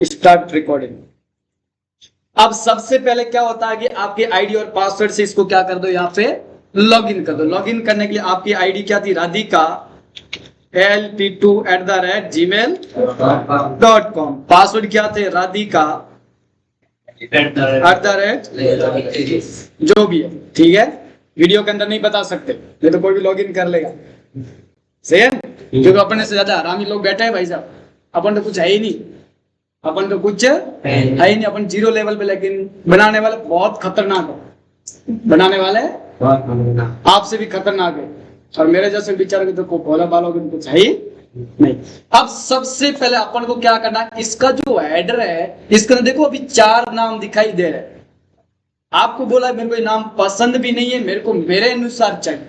Start recording. अब सबसे पहले क्या होता है कि आपके आईडी और पासवर्ड से इसको क्या कर दो, यहाँ पे लॉगिन कर दो। लॉगिन करने के लिए आपकी आईडी क्या थी, राधिका LP2@gmail.com। पासवर्ड क्या थे, राधिका जो भी है, ठीक है। वीडियो के अंदर नहीं बता सकते, नहीं तो कोई भी लॉगिन कर लेगा, सही है। क्योंकि अपने से ज्यादा हरामी लोग बैठे हैं भाई साहब। अपन तो कुछ है ही नहीं, अपन तो कुछ है ही नहीं, अपन जीरो लेवल पे। लेकिन बनाने वाले बहुत खतरनाक है, बनाने वाले आपसे भी खतरनाक है। और मेरे जैसे बेचारे तो भोला बालों के कुछ है ही नहीं। अब सबसे पहले अपन को क्या करना है, इसका जो हेडर है इसके अंदर देखो अभी 4 नाम दिखाई दे रहे हैं। आपको बोला मेरे को ये नाम पसंद भी नहीं है, मेरे को मेरे अनुसार चाहिए।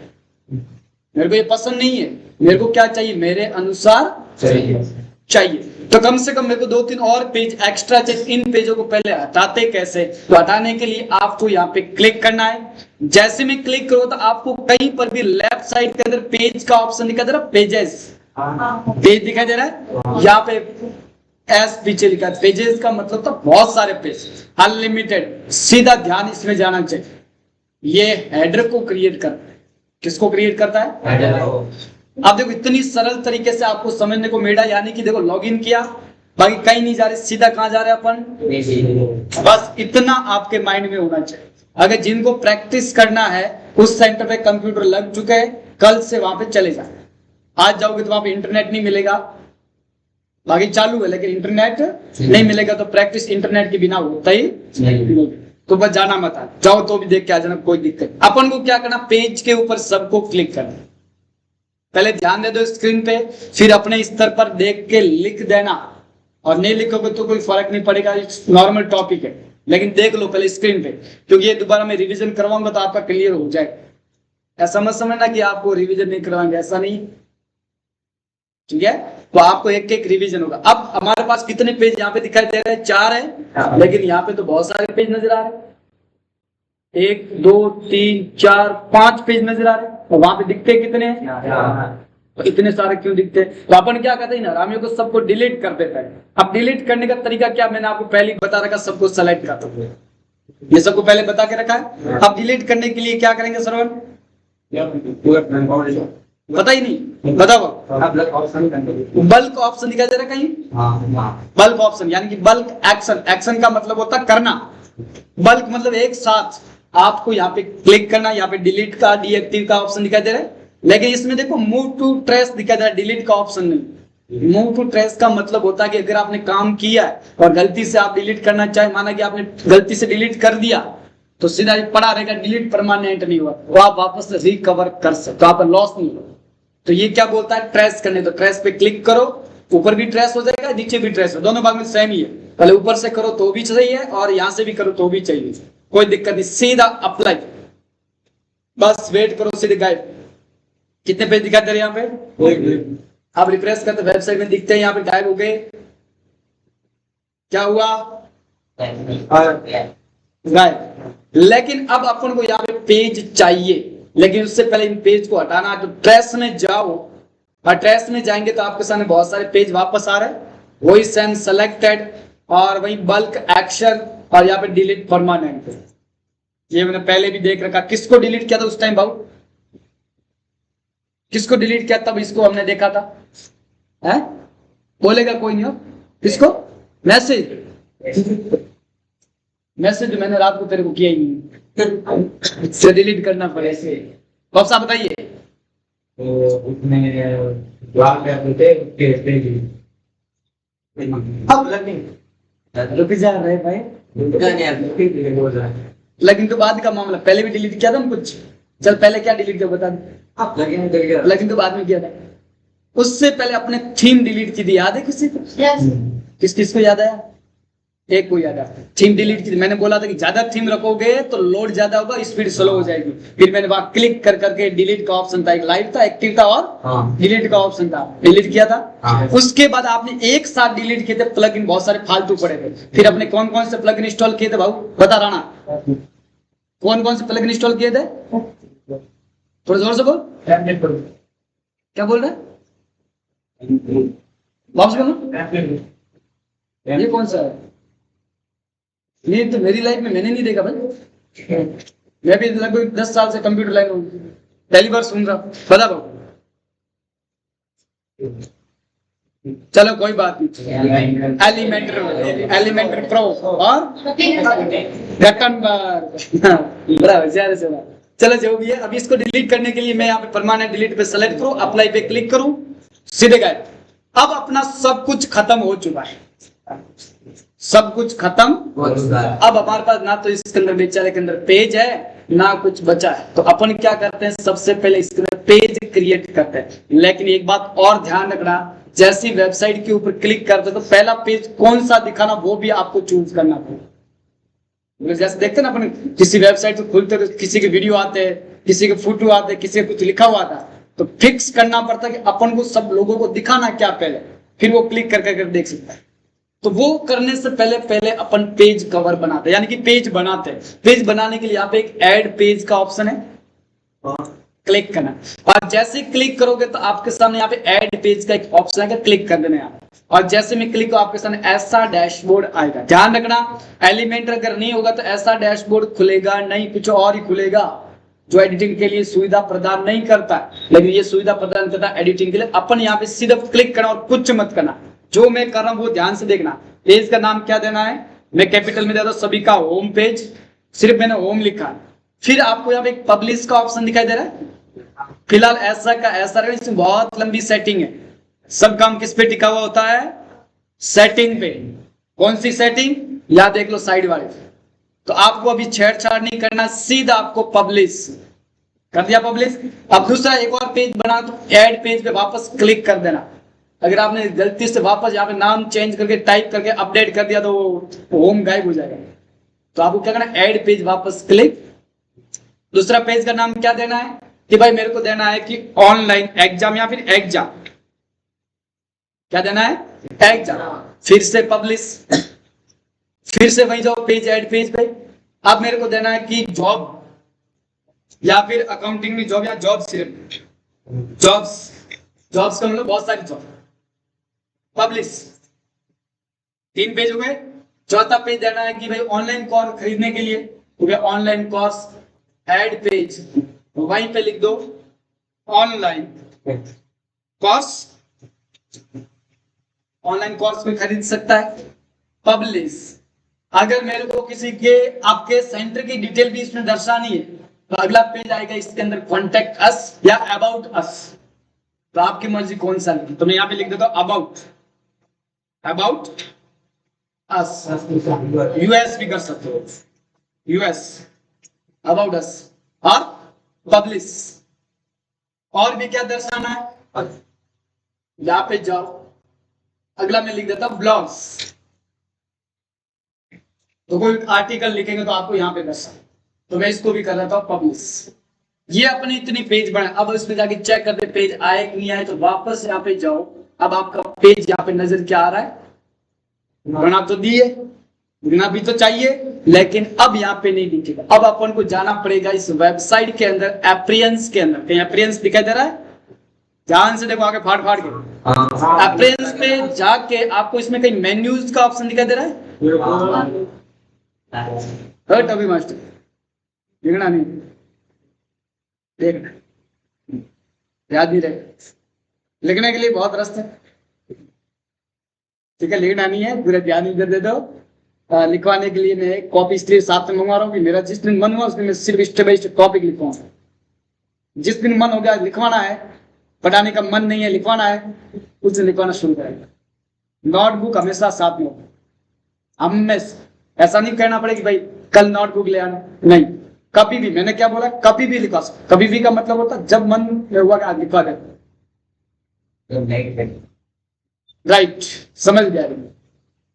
मेरे को ये पसंद नहीं है, मेरे को क्या चाहिए, मेरे अनुसार चाहिए। तो कम से कम मेरे को 2-3 और पेज एक्स्ट्रा चाहिए। इन पेजों को पहले हटाते कैसे, तो हटाने के लिए आपको यहाँ पे क्लिक करना है। जैसे में क्लिक करो तो आपको कहीं पर भी लेफ्ट साइड के अंदर पेज का ऑप्शन दिखाई दे रहा है, पेजेस पेज दिखाई दे रहा है। यहाँ पे एस पीछे लिखा है, पेजेस का मतलब था बहुत सारे पेज, अनलिमिटेड। सीधा ध्यान इसमें जाना चाहिए। ये हेडर को क्रिएट करता है। किसको क्रिएट करता है, हेडर को। अब देखो इतनी सरल तरीके से आपको समझने को मिला, यानी कि देखो लॉगिन किया, बाकी कहीं नहीं जा रहे, सीधा कहां जा रहे अपन, बस इतना आपके माइंड में होना चाहिए। अगर जिनको प्रैक्टिस करना है उस सेंटर पे कंप्यूटर लग चुके हैं, कल से वहां पे चले जाए। आज जाओगे तो वहां पे इंटरनेट नहीं मिलेगा, बाकी चालू है लेकिन इंटरनेट नहीं मिलेगा। तो प्रैक्टिस इंटरनेट के बिना होता ही नहीं, तो बस जाना मत आ जाओ तो भी देख के आ जाना, कोई दिक्कत। अपन को क्या करना, पेज के ऊपर सबको क्लिक करना। पहले ध्यान दे दो स्क्रीन पे, फिर अपने स्तर पर देख के लिख देना। और नहीं लिखोगे तो कोई फर्क नहीं पड़ेगा, नॉर्मल टॉपिक है, लेकिन देख लो पहले स्क्रीन पे, क्योंकि ये दोबारा मैं रिवीजन करवाऊंगा तो आपका क्लियर हो जाएगा। ऐसा मत समझना कि आपको रिवीजन नहीं करवाएंगे, ऐसा नहीं, ठीक है। तो आपको एक एक रिवीजन होगा। अब हमारे पास कितने पेज यहाँ पे दिखाई दे रहे हैं, 4 है, लेकिन यहाँ पे तो बहुत सारे पेज नजर आ रहे हैं। 1 2 3 4 5 पेज नजर आ रहे हैं, और वहां पे दिखते कितने हैं, तो इतने सारे क्यों दिखते हैं। तो अपन क्या कहते हैं ना, रामियों को सबको डिलीट कर देता है। अब डिलीट करने का तरीका क्या, मैंने आपको पहले बता रखा, सबको सेलेक्ट कर दो, ये सबको पहले बता के रखा है। अब डिलीट करने के लिए क्या करेंगे सरवन, पता ही नहीं, बताओ। बल्क ऑप्शन दिखाई दे रहा है कहीं, बल्क ऑप्शन यानी कि बल्क एक्शन। एक्शन का मतलब होता है करना, बल्क मतलब एक साथ। आपको यहाँ पे क्लिक करना, यहाँ पे डिलीट का डीएक्टिव का ऑप्शन दिखाई दे रहा है, लेकिन इसमें देखो मूव टू ट्रेस दिखाई दे रहा है, डिलीट का ऑप्शन नहीं। मूव टू ट्रेस का मतलब होता है कि अगर आपने काम किया है और गलती से आप डिलीट करना चाहे, माना कि आपने गलती से डिलीट कर दिया, तो सीधा पड़ा रहेगा, डिलीट परमानेंट नहीं हुआ, वो आप वापस रिकवर कर सकते, तो आप लॉस नहीं हो। तो ये क्या बोलता है, ट्रेस करने। तो ट्रेस पे क्लिक करो, ऊपर भी ट्रेस हो जाएगा, नीचे भी ट्रेस हो, दोनों भाग में सेम ही है। पहले ऊपर से करो तो भी सही है, और यहां से भी करो तो भी चाहिए, कोई दिक्कत नहीं। सीधा अप्लाई, बस वेट करो, सीधे गायब। कितने पेज दिखाते रहे यहाँ पे, आप रिफ्रेश करते वेबसाइट में दिखते हैं, यहाँ पे गायब हो गए। क्या हुआ, गायब। लेकिन अब अपन को यहाँ पे पेज चाहिए, लेकिन उससे पहले इन पेज को हटाना। तो ट्रेस में जाओ, और ट्रेस में जाएंगे तो आपके सामने बहुत सारे पेज वापस आ रहे हैं, वही सेम सेलेक्टेड, और वही बल्क एक्शन, और यहाँ पे डिलीट परमानेंट। ये मैंने पहले भी देख रखा। किसको डिलीट किया था उस टाइम भाऊ, किसको डिलीट किया तब, इसको हमने देखा था, है? बोलेगा कोई नहीं हो, किसको, मैसेज मैंने रात को तेरे को किया ही नहीं, डिलीट करना पड़े। कब सा बताइए, रुक जा रहे भाई, लेकिन तो बाद का मामला, पहले भी डिलीट किया था ना कुछ। चल पहले क्या डिलीट किया बता दे, लेकिन तो बाद में किया था। उससे पहले अपने थीम डिलीट की थी, याद है किसी को? किस किस को याद आया, एक को याद है। थीम डिलीट की थी, मैंने बोला था कि ज्यादा थीम रखोगे तो लोड ज्यादा होगा, स्पीड स्लो हो जाएगी। फिर मैंने वहां क्लिक कर करके डिलीट का ऑप्शन था, एक लाइव था, एक्टिव था, और डिलीट का ऑप्शन था, डिलीट किया था। उसके बाद आपने एक साथ डिलीट किए थे प्लग इन, बहुत सारे फालतू पड़े थे। फिर अपने कौन कौन से प्लग इन इंस्टॉल किए थे भाऊ, बता राणा, कौन कौन से प्लग इन इंस्टॉल किए थे, थोड़ा जोर से बोल, क्या बोल रहे, वापस बोलो। ये कौन सा है? ये तो मेरी लाइफ में मैंने नहीं देखा भाई। मैं भी लगभग 10 साल से कंप्यूटर लाइन हूँ, पहली बार सुन रहा। बता दो। चलो कोई बात नहीं। एलिमेंटर प्रो और गटनबर्ग। बराबर, ज्यादा से ज्यादा। चलो जो भी है, अभी इसको डिलीट करने के लिए मैं यहाँ पे परमानेंट डिलीट पे सेलेक्ट करूँ, अप्लाई पे क्लिक करूँ, सीधे गए। अब अपना सब कुछ खत्म हो चुका है, सब कुछ खत्म हो चुका है। अब हमारे पास ना तो इसके अंदर बेचारे के अंदर पेज है ना कुछ बचा है, तो अपन क्या करते हैं, सबसे पहले इसके अंदर पेज क्रिएट करते हैं। लेकिन एक बात और ध्यान रखना, जैसी वेबसाइट के ऊपर क्लिक करते तो पहला पेज कौन सा दिखाना वो भी आपको चूज करना पड़ेगा। जैसे देखते हैं ना अपन, किसी वेबसाइट को खोलते तो किसी के वीडियो आते हैं, किसी के फोटो आते हैं, किसी का कुछ लिखा हुआ था, तो फिक्स करना पड़ता है कि अपन को सब लोगों को दिखाना क्या पहले, फिर वो क्लिक करके देख सकता है। तो वो करने से पहले पहले अपन पेज कवर बनाते हैं, यानी कि पेज बनाते हैं। पेज बनाने के लिए यहाँ पे एक ऐड पेज का ऑप्शन है, क्लिक करना। और जैसे क्लिक करोगे तो आपके सामने यहाँ पे ऐड पेज का एक ऑप्शन है, क्लिक कर देना यहाँ। और जैसे मैं क्लिक आपके सामने ऐसा डैशबोर्ड आएगा। ध्यान रखना, एलिमेंटर अगर नहीं होगा तो ऐसा डैशबोर्ड खुलेगा नहीं, कुछ और ही खुलेगा जो एडिटिंग के लिए सुविधा प्रदान नहीं करता। लेकिन ये सुविधा प्रदान करता है एडिटिंग के लिए। अपन यहाँ पे सिर्फ क्लिक करना और कुछ मत करना, जो मैं कर रहा हूं वो ध्यान से देखना। पेज का नाम क्या देना है, मैं कैपिटल में देता हूं सभी का होम पेज, सिर्फ मैंने होम लिखा। फिर आपको यहाँ पे एक पब्लिश का ऑप्शन दिखाई दे रहा है। फिलहाल ऐसा का ऐसा रहेगा, इसमें बहुत लंबी सेटिंग है। सब काम किस पे टिका हुआ होता है, सेटिंग पे। कौन सी सेटिंग, या देख लो साइड वाले। तो आपको अभी छेड़छाड़ नहीं करना, सीधा आपको पब्लिश कर दिया, पब्लिश। अब दूसरा एक और पेज बना तो ऐड पेज पे वापस क्लिक कर देना। अगर आपने गलती से वापस यहाँ पे नाम चेंज करके टाइप करके अपडेट कर दिया तो होम गायब हो जाएगा। तो आपको क्या करना, ऐड पेज वापस क्लिक। दूसरा पेज का नाम क्या देना है कि भाई मेरे को देना है कि ऑनलाइन एग्जाम या फिर एग्जाम, क्या देना है, एग्जाम। फिर से पब्लिश, फिर से वही जाओ पेज ऐड पेज पे। अब मेरे को देना है कि जॉब या फिर अकाउंटिंग में जॉब, या जॉब सिर्फ जॉब्स का मतलब बहुत सारी जॉब, पब्लिश। 3 पेज हो गए। चौथा पेज देना है कि भाई ऑनलाइन कोर्स खरीदने के लिए हो गया, ऑनलाइन कोर्स, ऐड पेज, वहीं पे लिख दो ऑनलाइन कोर्स, ऑनलाइन कोर्स में खरीद सकता है, पब्लिश। अगर मेरे को किसी के आपके सेंटर की डिटेल भी इसमें दर्शानी है तो अगला पेज आएगा, इसके अंदर कॉन्टेक्ट अस या अबाउट अस। तो आपकी मर्जी कौन सा है, तो मैं यहाँ पे लिख देता हूं अबाउट अस। यूएस भी कर सकते हो, यूएस, अबाउट अस और पब्लिश। और भी क्या दर्शाना है, यहाँ पे जाओ, अगला मैं लिख देता हूं ब्लॉग्स। तो कोई आर्टिकल लिखेंगे तो आपको यहाँ पे दर्शा, तो मैं इसको भी कर देता हूं पब्लिश। ये अपने इतनी पेज बना। अब इसमें जाके चेक करते पेज आए कि नहीं आए, तो वापस यहाँ पे जाओ। अब आपका पेज यहाँ पे नजर क्या आ रहा है, बना तो दिए, दिखना भी तो चाहिए, लेकिन अब यहाँ पे नहीं दिखेगा। अब अपन को जाना पड़ेगा इस वेबसाइट के अंदर, अपीयरेंस के अंदर। कहीं अपीयरेंस दिखाई दे रहा है, ध्यान से देखो आगे फाड़ फाड़ के। अपीयरेंस पे जाके आपको इसमें कहीं मेन्यूज का ऑप्शन दिखाई दे रहा है, हट अभी मास्टर, देखना नहीं, देखना याद नहीं रहेगा। लिखने के लिए बहुत रास्ते, ठीक है, लिखना नहीं है, पूरा ध्यान इधर दे दो। लिखवाने के लिए मैं कॉपी इसलिए साथ में मंगवा रहा हूँ कि मेरा जिस दिन मन हुआ उस दिन मैं सिर्फ स्टेप बाय स्टेप टॉपिक लिखवाऊंगा। जिस दिन मन हो गया लिखवाना है, पढ़ाने का मन नहीं है लिखवाना है, उस दिन लिखवाना शुरू करेंगे। नोटबुक हमेशा साथ में होगा, हमेशा। ऐसा नहीं कहना पड़ेगा कि भाई कल नोटबुक ले आना, नहीं, कभी भी। मैंने क्या बोला, कभी भी लिखवा सकते। कभी भी का मतलब होता है जब मन में हुआ कि आज लिखवा दे, राइट, समझ गया।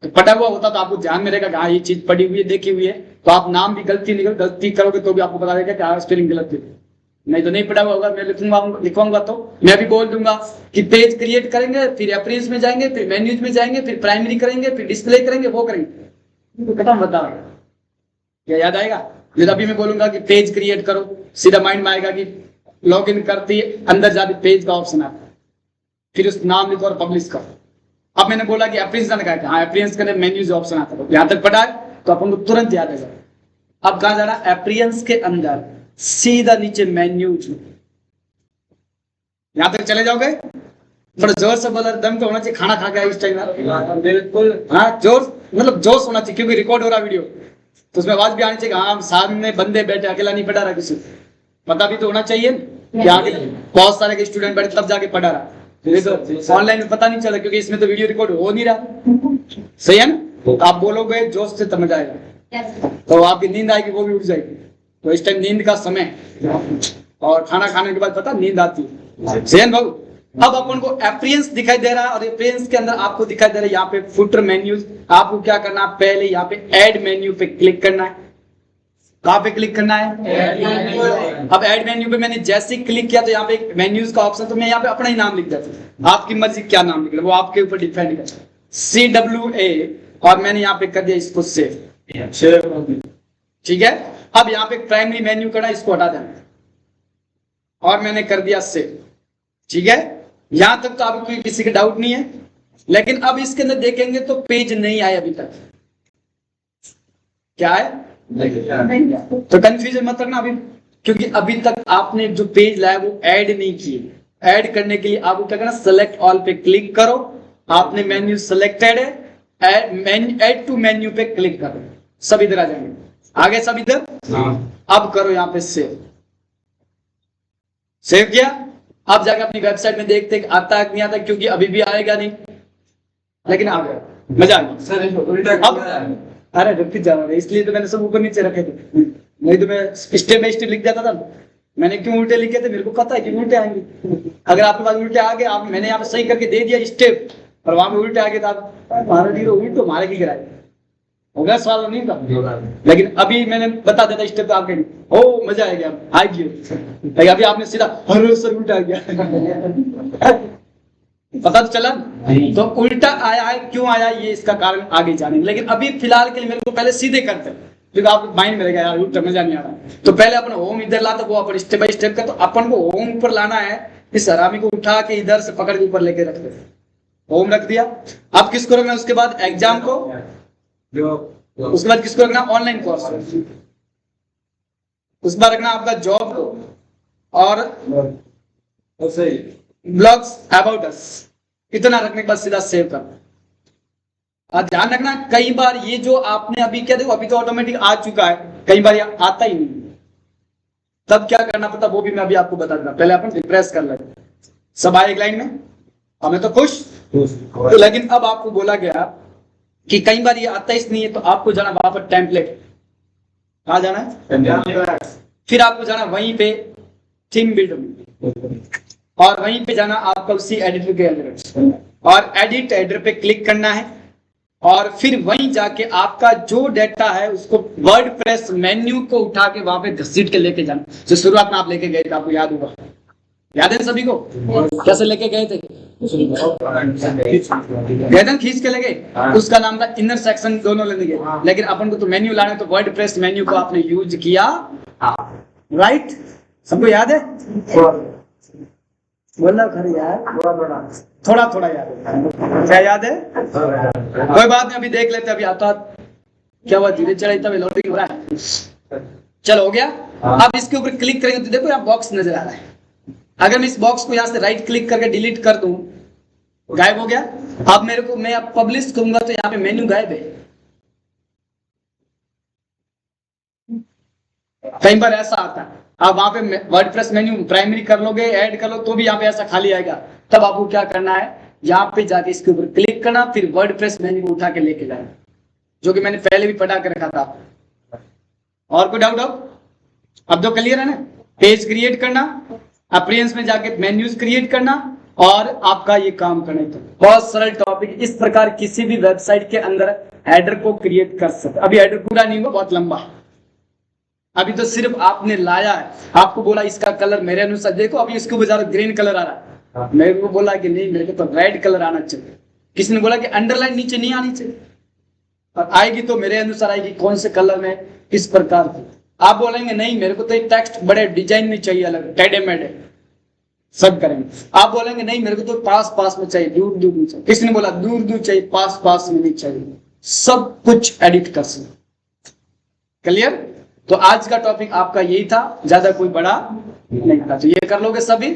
तो पढ़ा हुआ होता तो आपको ध्यान में रहेगा कि हाँ ये चीज पढ़ी हुई है, देखी हुई है, तो आप नाम भी गलती करोगे तो भी आपको बता देगा कि हाँ स्पेलिंग गलत है। नहीं तो नहीं पढ़ा हुआ होगा, मैं लिखवाऊंगा तो मैं भी बोल दूंगा कि पेज क्रिएट करेंगे, फिर अपीयरेंस में जाएंगे, फिर मेन्यूज में जाएंगे, फिर प्राइमरी करेंगे, फिर डिस्प्ले करेंगे, वो करेंगे, खत्म। बता क्या याद आएगा। फिर अभी मैं बोलूंगा कि पेज क्रिएट करो, सीधा माइंड में आएगा कि लॉग इन करते अंदर जाके पेज का ऑप्शन आता है, फिर उस नाम लिखो और पब्लिश करो। अब मैंने बोला कि एप्रियंस का है, हाँ एप्रियंस के अंदर मेन्यूज ऑप्शन आता है, यहां तक पढ़ा है तो अपन को तुरंत याद है। अब कहा जाना एप्रियंस के अंदर सीधा नीचे मेन्यूज, यहां तक चले जाओगे। थोड़ा जोर से बोला, दम तो होना चाहिए, खाना खा गया इस टाइम बिल्कुल, हाँ जोर मतलब जोश होना चाहिए क्योंकि रिकॉर्ड हो रहा वीडियो, तो उसमें आवाज भी आनी चाहिए। हाँ सामने बंदे बैठे, अकेला नहीं पढ़ा रहा, किसी पता भी तो होना चाहिए कि आगे बहुत सारे स्टूडेंट बैठे तब जाके पढ़ा रहा, तो ऑनलाइन में पता नहीं चला क्योंकि इसमें तो वीडियो रिकॉर्ड हो नहीं रहा। सही है ना? तो आप बोलोगे जोश से समझ आएगा, तो आपकी नींद आएगी, वो भी उठ जाएगी। तो इस टाइम नींद का समय, और खाना खाने के बाद पता नींद आती है। सही है बाबू? अब अपन को एप्रियंस दिखाई दे रहा है, और एप्रियंस के अंदर आपको दिखाई दे रहा है यहाँ पे फुटर मेन्यूज। आपको क्या करना है, पहले यहाँ पे ऐड मेन्यू पे क्लिक करना है। कहां पे क्लिक करना है? अब ऐड मेन्यू पे मैंने जैसे ही क्लिक किया तो यहाँ पे मेन्यूज का ऑप्शन, तो मैं यहाँ पे अपना ही नाम लिख देता हूँ, आपकी मर्जी क्या नाम लिख रहे वो आपके ऊपर डिपेंड करता है। CWA, और मैंने यहाँ पे कर दिया इसको सेव। ठीक है, अब यहाँ पे प्राइमरी मेन्यू करना, इसको हटा देना, और मैंने कर दिया सेव। ठीक है, यहां तक तो आपको कोई किसी का डाउट नहीं है। लेकिन अब इसके अंदर देखेंगे तो पेज नहीं आया अभी तक। क्या है? तो कंफ्यूजन मत रखना अभी, क्योंकि अभी तक आपने जो पेज लाया वो ऐड नहीं किए। ऐड करने के लिए आपको क्या करना, सेलेक्ट ऑल पे क्लिक करो, आपने मेन्यू सेलेक्टेड है, ऐड टू मेन्यू पे क्लिक करो, सब इधर आ जाएंगे। आगे सब इधर। अब करो यहाँ पे सेव। सेव किया, अब जाकर अपनी वेबसाइट में देखते आता है नहीं आता, क्योंकि अभी भी आएगा नहीं, लेकिन आ गया, मजा आ गया। अब अरे रुक जा रहा है, इसलिए तो मैंने सब ऊपर नीचे रखे थे, नहीं तो मैं स्टेप बाय स्टेप लिख जाता था। मैंने क्यों उल्टे लिखे थे, मेरे को पता है कि उल्टे आएंगे। अगर आपके पास उल्टे आ गए, आप मैंने यहाँ पे सही करके दे दिया स्टेप, और वहां पे उल्टे आ गए तो आप मारा नहीं, उल्टो मारे की कराए होगा, सवाल नहीं था। लेकिन अभी मैंने बता देता स्टेप, आपके ओ मजा आ गया, आएगी। अभी आपने सीधा हर सर उल्टा आ गया पता तो चला। तो उल्टा आया है, क्यों आया ये इसका कारण आगे जानेंगे, लेकिन अभी फिलहाल के लिए मेरे को पहले सीधे करते हैं, क्योंकि आप माइंड में रहेगा यार उल्टा मजा नहीं आ रहा। तो पहले अपन होम इधर ला, तो वो अपन स्टेप बाय स्टेप का, तो अपन को होम ऊपर लाना है, इस हरामी को उठा के इधर से पकड़ के ऊपर लेके रख दे, होम रख दिया। अब किसको रखना, उसके बाद एग्जाम को, उसके बाद किसको रखना, ऑनलाइन कोर्स, उसके बाद रखना आपका जॉब को, और ब्लॉग्स अबाउट अस, इतना रखने के बाद सीधा सेव करना। ध्यान रखना, कई बार ये जो आपने अभी क्या देखो, अभी तो ऑटोमेटिक आ चुका है, कई बार ये आता ही नहीं, तब क्या करना पड़ता वो भी मैं अभी आपको बता दूंगा। पहले अपन रिफ्रेश कर लेंगे, सब आए एक लाइन में, हमें तो खुश। तो लेकिन अब आपको बोला गया कि कई बार ये आता ही नहीं है, तो आपको जाना वहां पर टेम्पलेट, कहां जाना है, फिर आपको जाना वहीं पे थीम बिल्ड में, और वहीं पे जाना आपका उसी एडिटर के अंदर, और एडिट एडिटर पे क्लिक करना है, और फिर वहीं जाके आपका जो डेटा है उसको वर्डप्रेस मेन्यू को उठा के वहां पे घसीट के लेके जाना, जो शुरुआत में आप लेके गए थे, आपको याद होगा, याद है सभी को कैसे लेके गए थे, गर्दन खींच के लगे, उसका नाम था इनर सेक्शन, दोनों लेने गए। लेकिन अपन को तो मेन्यू लाना है, तो वर्डप्रेस मेन्यू को आपने यूज किया, राइट? सबको याद है? बोलना खरी यार, थोड़ा थोड़ा याद है, क्या याद है? कोई बात नहीं, अभी देख लेते, अभी आता क्या हुआ, धीरे चढ़ाई तब लोडिंग हो रहा है। चलो हो गया। अब इसके ऊपर क्लिक करेंगे तो देखो यहाँ बॉक्स नजर आ रहा है। अगर मैं इस बॉक्स को यहाँ से राइट क्लिक करके डिलीट कर दूं, गायब हो गया। अब मेरे को, मैं अब पब्लिश करूंगा तो यहाँ पे मेन्यू गायब है। कई बार ऐसा आता है, आप वहां पे वर्डप्रेस मेन्यू प्राइमरी कर लोगे, ऐड कर लो, तो भी यहाँ पे ऐसा खाली आएगा। तब आपको क्या करना है, यहाँ पे जाके इसके ऊपर क्लिक करना, फिर वर्डप्रेस मेन्यू को उठा के लेके जाना, जो कि मैंने पहले भी पढ़ा के रखा था। और कोई डाउट? अब तो क्लियर है ना? पेज क्रिएट करना, अपीयरेंस में जाके मेन्यूज क्रिएट करना, और आपका ये काम करना। तो बहुत सरल टॉपिक, इस प्रकार किसी भी वेबसाइट के अंदर हेडर को क्रिएट कर सकते। अभी हेडर पूरा नहीं हुआ, बहुत लंबा, अभी तो सिर्फ आपने लाया है, आपको बोला इसका कलर मेरे अनुसार देखो, अभी इसको बाजार ग्रीन कलर आ रहा है, मेरे को बोला कि नहीं, मेरे को तो रेड कलर आना चाहिए। किसी ने बोला कि अंडरलाइन नीचे नहीं आनी चाहिए, और आएगी तो मेरे अनुसार आएगी, कौन से कलर में, किस प्रकार की। आप बोलेंगे नहीं, मेरे को तो एक टेक्स्ट बड़े डिजाइन में चाहिए, अलग टेढ़े मेढ़े, सब करेंगे। आप बोलेंगे नहीं मेरे को तो पास पास में चाहिए, दूर दूर में चाहिए। किसने बोला दूर दूर चाहिए, पास पास में नहीं चाहिए, सब कुछ एडिट कर सकते। क्लियर? तो आज का टॉपिक आपका यही था, ज्यादा कोई बड़ा नहीं था। तो ये कर लोगे सभी।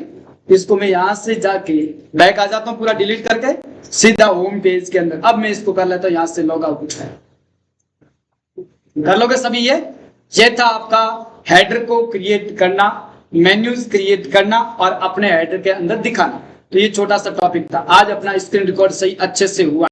इसको मैं यहां से जाके बैक आ जाता हूं पूरा डिलीट करके सीधा होम पेज के अंदर। अब मैं इसको कर लेता हूं यहां से लॉग आउट। कर लोगे सभी। ये था आपका हेडर को क्रिएट करना, मेन्यूज क्रिएट करना और अपने हेडर के अंदर दिखाना। तो ये छोटा सा टॉपिक था। आज अपना स्क्रीन रिकॉर्ड सही अच्छे से हुआ।